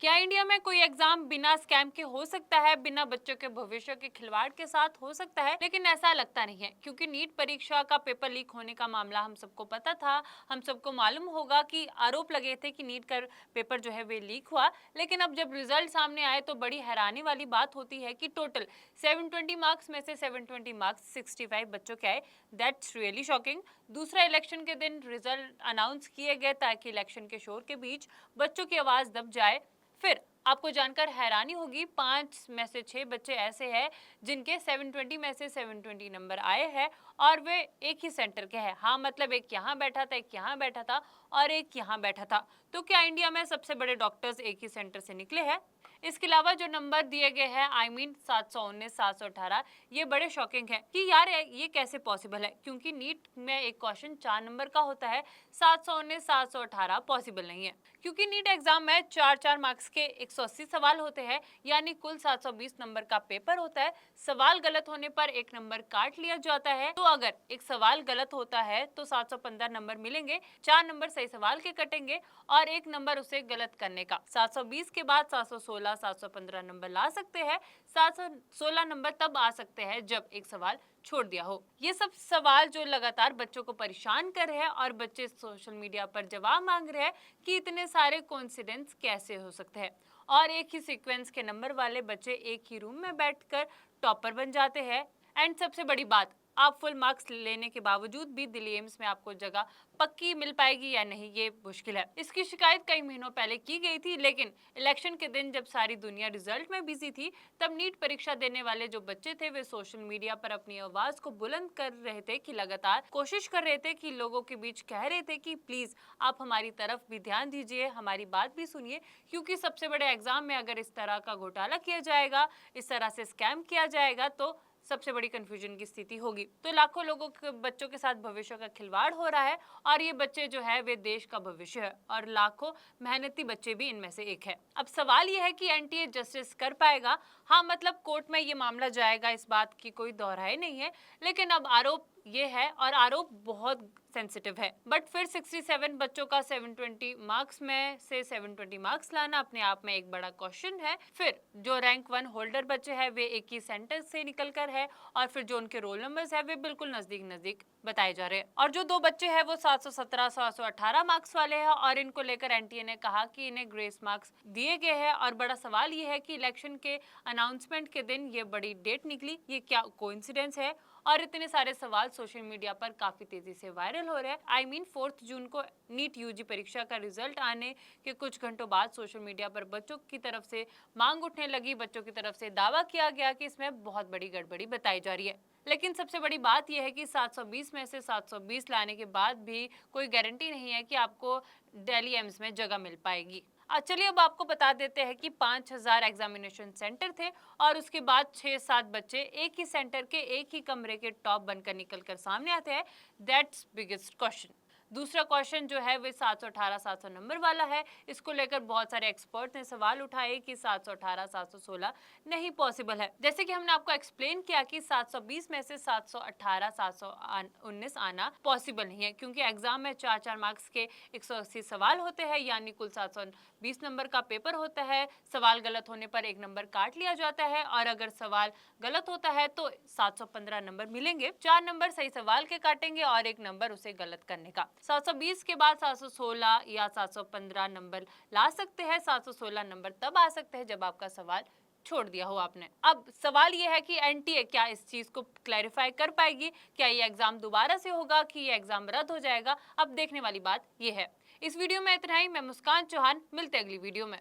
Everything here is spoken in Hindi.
क्या इंडिया में कोई एग्जाम बिना स्कैम के हो सकता है, बिना बच्चों के भविष्य के खिलवाड़ के साथ हो सकता है? लेकिन ऐसा लगता नहीं है, क्योंकि नीट परीक्षा का पेपर लीक होने का मामला हम सबको पता था। हम सबको मालूम होगा कि आरोप लगे थे कि नीट का पेपर जो है वे लीक हुआ। लेकिन अब जब रिजल्ट सामने आए तो बड़ी हैरानी वाली बात होती है कि टोटल 720 मार्क्स में से 720 मार्क्स 65 बच्चों के आए। That's really shocking. दूसरा, इलेक्शन के दिन रिजल्ट अनाउंस किए गए ताकि इलेक्शन के शोर के बीच बच्चों की आवाज दब जाए। फिर आपको जानकर हैरानी होगी, 5 में से 6 बच्चे ऐसे हैं जिनके 720 में से 720 नंबर आए हैं और वे एक ही सेंटर के हैं। हाँ, मतलब एक यहाँ बैठा था, एक यहाँ बैठा था और एक यहाँ बैठा था। तो क्या इंडिया में सबसे बड़े डॉक्टर्स एक ही सेंटर से निकले हैं? इसके अलावा जो नंबर दिए गए हैं, 719, 718, ये बड़े शॉकिंग है कि यार ये कैसे पॉसिबल है, क्योंकि नीट में एक क्वेश्चन 4 नंबर का होता है। 719, 718 पॉसिबल नहीं है, क्योंकि नीट एग्जाम में 4-4 मार्क्स के 180 सवाल होते हैं, यानी कुल 720 नंबर का पेपर होता है। सवाल गलत होने पर एक नंबर काट लिया जाता है। तो अगर एक सवाल गलत होता है तो 715 नंबर मिलेंगे, 4 नंबर सही सवाल के कटेंगे और एक नंबर उसे गलत करने का। 720 के बाद 716, 715 नंबर ला सकते हैं। 716 नंबर तब आ सकते हैं जब एक सवाल छोड़ दिया हो। ये सब सवाल जो लगातार बच्चों को परेशान कर रहे हैं और बच्चे सोशल मीडिया पर जवाब मांग रहे हैं कि इतने सारे कोइंसिडेंस कैसे हो सकते हैं और एक ही सीक्वेंस के नंबर वाले बच्चे एक ही रूम में बैठकर टॉपर बन जाते हैं। एंड सबसे बड़ी बात, आप फुल मार्क्स लेने के बावजूद भी दिल्ली एम्स में आपको जगह पक्की मिल पाएगी या नहीं, ये मुश्किल है। इसकी शिकायत कई महीनों पहले की गई थी, लेकिन इलेक्शन के दिन जब सारी दुनिया रिजल्ट में बिजी थी, तब नीट परीक्षा देने वाले जो बच्चे थे वे सोशल मीडिया पर अपनी आवाज को बुलंद कर रहे थे कि लगातार कोशिश कर रहे थे कि लोगों के बीच कह रहे थे कि प्लीज आप हमारी तरफ भी ध्यान दीजिए, हमारी बात भी सुनिए, क्योंकि सबसे बड़े एग्जाम में अगर इस तरह का घोटाला किया जाएगा, इस तरह से स्कैम किया जाएगा तो सबसे बड़ी कंफ्यूजन की स्थिति होगी। तो लाखों लोगों के बच्चों के साथ भविष्य का खिलवाड़ हो रहा है और ये बच्चे जो है वे देश का भविष्य है और लाखों मेहनती बच्चे भी इनमें से एक है। अब सवाल ये है कि एनटीए जस्टिस कर पाएगा? हाँ, मतलब कोर्ट में ये मामला जाएगा, इस बात की कोई दोहराई नहीं है। लेकिन अब आरोप ये है और आरोप बहुत सेंसिटिव है। बट फिर 67 बच्चों का 720 मार्क्स में से 720 मार्क्स लाना अपने आप में एक बड़ा क्वेश्चन है। फिर जो रैंक 1 होल्डर बच्चे हैं वे एक ही सेंटर से निकल कर है और फिर जो उनके रोल नंबर्स है वे बिल्कुल नजदीक नजदीक बताए जा रहे हैं। और जो 2 बच्चे हैं वो 717, 718 मार्क्स वाले हैं और इनको लेकर एनटीए ने कहा कि इन्हें ग्रेस मार्क्स दिए गए हैं। और बड़ा सवाल ये है कि इलेक्शन के अनाउंसमेंट के दिन ये बड़ी डेट निकली, ये क्या कोइंसिडेंस है? और इतने सारे सवाल सोशल मीडिया पर काफी तेजी से वायरल हो रहे हैं। आई मीन 4 जून को नीट यूजी परीक्षा का रिजल्ट आने के कुछ घंटों बाद सोशल मीडिया पर बच्चों की तरफ से मांग उठने लगी, बच्चों की तरफ से दावा किया गया कि इसमें बहुत बड़ी गड़बड़ी बताई जा रही है। लेकिन सबसे बड़ी बात यह है कि 720 में से 720 लाने के बाद भी कोई गारंटी नहीं है कि आपको दिल्ली एम्स में जगह मिल पाएगी। चलिए अब आपको बता देते हैं कि 5000 एग्जामिनेशन सेंटर थे और उसके बाद 6-7 बच्चे एक ही सेंटर के एक ही कमरे के टॉप बनकर निकलकर सामने आते हैं। That's biggest question. दूसरा क्वेश्चन जो है वो 718, 700 नंबर वाला है। इसको लेकर बहुत सारे एक्सपर्ट ने सवाल उठाए कि 718, 716 नहीं पॉसिबल है। जैसे कि हमने आपको एक्सप्लेन किया कि 720 में से 718, 719 आना पॉसिबल नहीं है, क्योंकि एग्जाम में 4-4 मार्क्स के 180 सवाल होते हैं, यानी कुल 720 नंबर का पेपर होता है। सवाल गलत होने पर एक नंबर काट लिया जाता है और अगर सवाल गलत होता है तो 715 नंबर मिलेंगे, 4 नंबर सही सवाल के काटेंगे और एक नंबर उसे गलत करने का। 720 के बाद 716 या 715 नंबर ला सकते हैं। 716 नंबर तब आ सकते हैं जब आपका सवाल छोड़ दिया हो आपने। अब सवाल ये है कि एनटीए क्या इस चीज को क्लैरिफाई कर पाएगी? क्या ये एग्जाम दोबारा से होगा कि ये एग्जाम रद्द हो जाएगा? अब देखने वाली बात ये है। इस वीडियो में इतना ही। मैं मुस्कान चौहान, मिलते अगली वीडियो में।